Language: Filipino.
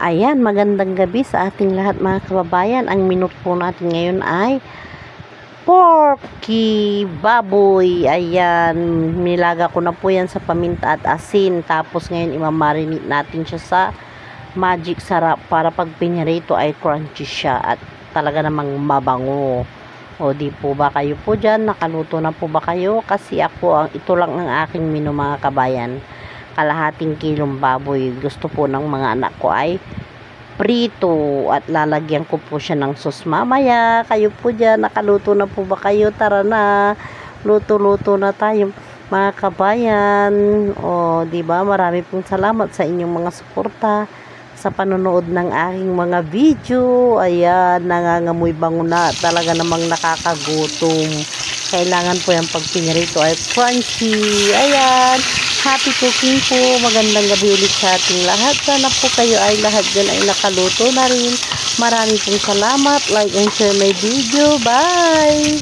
Ayan, magandang gabi sa ating lahat mga kababayan. Ang menu po natin ngayon ay porky baboy. Ayan, nilaga ko na po yan sa paminta at asin. Tapos ngayon imamarinate natin siya sa magic sarap para pag pinirito ay crunchy siya at talaga namang mabango. O di po ba kayo po dyan? Nakaluto na po ba kayo? Kasi ako, ito lang ang aking menu mga kabayan. Kalahating kilong baboy. Gusto po ng mga anak ko ay prito at lalagyan ko po siya ng sauce mamaya. Kayo po dyan, nakaluto na po ba kayo? Tara na, luto-luto na tayo mga kabayan. O di ba, marami pong salamat sa inyong mga suporta sa panonood ng aking mga video. Ayan, nangangamoy bango na, talaga namang nakakagutom. Kailangan po yung pag pinirito ay crunchy. Ayan, happy cooking po. Magandang gabi ulit sa ating lahat. Sana po kayo ay lahat dyan ay nakaluto na rin. Maraming pong salamat. Like and share my video. Bye!